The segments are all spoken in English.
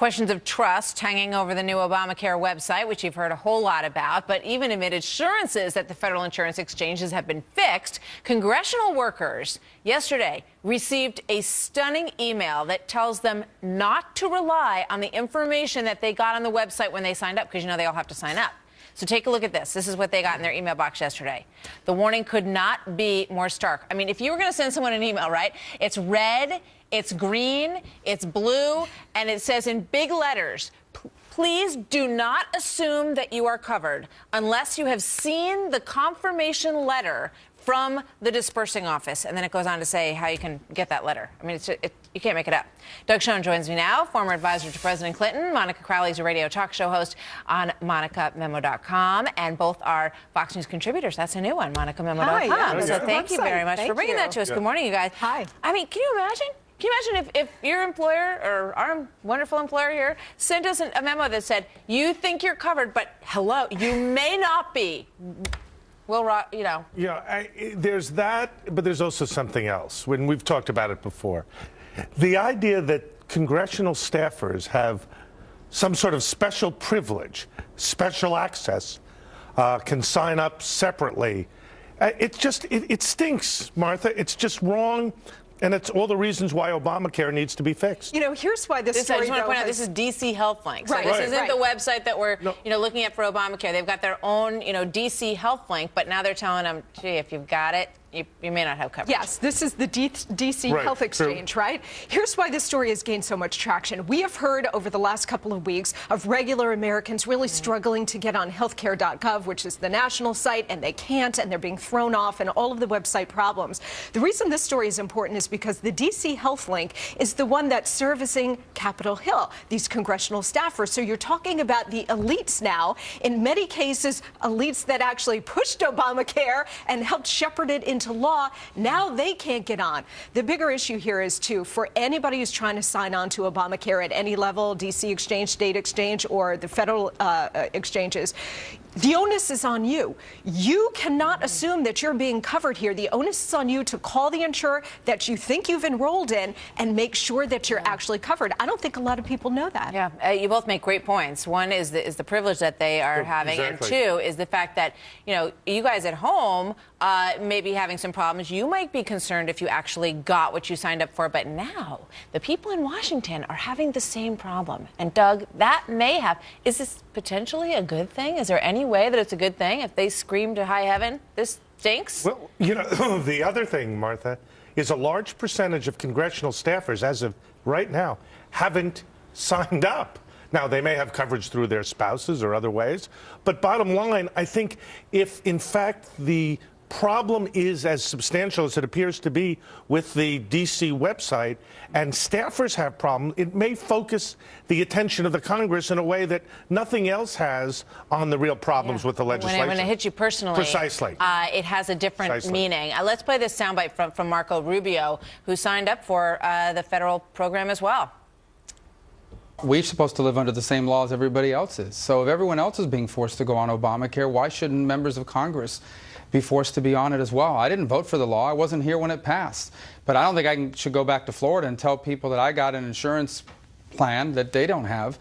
Questions of trust hanging over the new Obamacare website, which you've heard a whole lot about. But even amid assurances that the federal insurance exchanges have been fixed, congressional workers yesterday received a stunning email that tells them not to rely on the information that they got on the website when they signed up, because, you know, they all have to sign up. So take a look at this. This is what they got in their email box yesterday. The warning could not be more stark. I mean, if you were going to send someone an email, right, it's red, it's green, it's blue, and it says in big letters, please do not assume that you are covered unless you have seen the confirmation letter from the dispersing office. And then it goes on to say how you can get that letter. I mean, you can't make it up. Doug Schoen joins me now, former advisor to President Clinton. Monica Crowley's a radio talk show host on MonicaMemo.com, and both are Fox News contribitors. That's a new one, MonicaMemo.com. Hi, yeah, so thank you very much for bringing that to us. Good morning, you guys. Hi. I mean, can you imagine? Can you imagine if your employer or our wonderful employer here sent us a memo that said, you think you're covered, but hello, you may not be. Well, you know. Yeah, there's that, but there's also something else. When we've talked about it before. The idea that congressional staffers have some sort of special privilege, special access, can sign up separately. It stinks, Martha. It's just wrong. And it's all the reasons why Obamacare needs to be fixed. You know, here's why this story, I just want to point out, this is DC HealthLink. So this isn't the website that we're, looking at for Obamacare. They've got their own, DC HealthLink, but now they're telling them, gee, if you've got it, you may not have coverage. Yes, this is the DC Health Exchange, right? Here's why this story has gained so much traction. We have heard over the last couple of weeks of regular Americans really struggling to get on healthcare.gov, which is the national site, and they can't, and they're being thrown off, and all of the website problems. The reason this story is important is because the DC Health Link is the one that's servicing Capitol Hill, these congressional staffers. So you're talking about the elites now, in many cases, elites that actually pushed Obamacare and helped shepherd it into law. Now they can't get on. The bigger issue here is, too, for anybody who's trying to sign on to Obamacare at any level, DC Exchange, State Exchange, or the federal exchanges, the onus is on you. You cannot assume that you're being covered here. The onus is on you to call the insurer that you think you've enrolled in and make sure that you're actually covered. I don't think a lot lot of people know that. Yeah, you both make great points. One is the privilege that they are having, exactly. and two is the fact that, you know, you guys at home may be having some problems. You might be concerned if you actually got what you signed up for, but now the people in Washington are having the same problem. And Doug, that may have, is this potentially a good thing? Is there any way that it's a good thing if they scream to high heaven, this stinks? Well, you know, the other thing, Martha, is a large percentage of congressional staffers, as of right now, haven't signed up. Now, they may have coverage through their spouses or other ways, but bottom line, I think if, in fact, the problem is as substantial as it appears to be with the D.C. website, and staffers have problems, it may focus the attention of the Congress in a way that nothing else has on the real problems with the legislation. When it hits you personally, precisely, it has a different meaning. Let's play this soundbite from Marco Rubio, who signed up for the federal program as well. We're supposed to live under the same laws everybody else is. So if everyone else is being forced to go on Obamacare, why shouldn't members of Congress be forced to be on it as well? I didn't vote for the law. I wasn't here when it passed. But I don't think I should go back to Florida and tell people that I got an insurance plan that they don't have.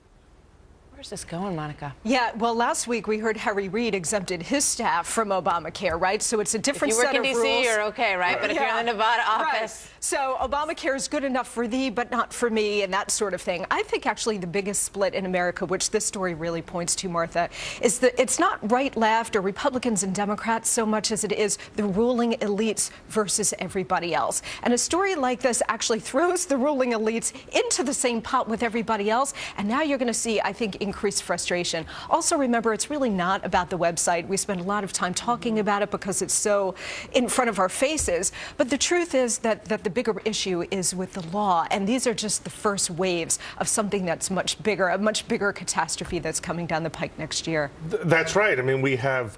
Where's this going, Monica? Yeah, well, last week we heard Harry Reid exempted his staff from Obamacare, right? So it's a different set of rules. If you work in D.C., you're okay, right? But if you're in the Nevada office... Right. So Obamacare is good enough for thee, but not for me, and that sort of thing. I think actually the biggest split in America, which this story really points to, Martha, is that it's not right-left or Republicans and Democrats so much as it is the ruling elites versus everybody else. And a story like this actually throws the ruling elites into the same pot with everybody else, and now you're going to see, I think, increased frustration. Also, remember, it's really not about the website. We spend a lot of time talking about it because it's so in front of our faces, but the truth is that the bigger issue is with the law, and these are just the first waves of something that's much bigger, a much bigger catastrophe that's coming down the pike next year. That's right. I mean, we have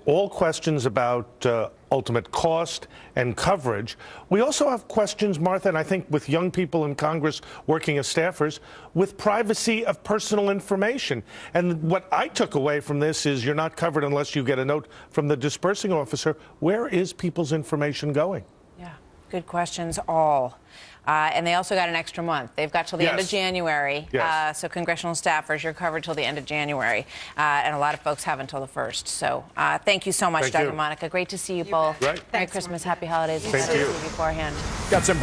all questions about ultimate cost and coverage. We also have questions, Martha, and I think with young people in Congress working as staffers, with privacy of personal information. And what I took away from this is you're not covered unless you get a note from the dispersing officer. Where is people's information going? Yeah. Good questions, all. And they also got an extra month. They've got till the end of January. Yes. So congressional staffers, you're covered till the end of January. And a lot of folks have until the 1st. So thank you so much, Thank Doug you. and Monica. Great to see you both. Right. Merry Christmas. Happy holidays. Thank you. Beforehand. Got some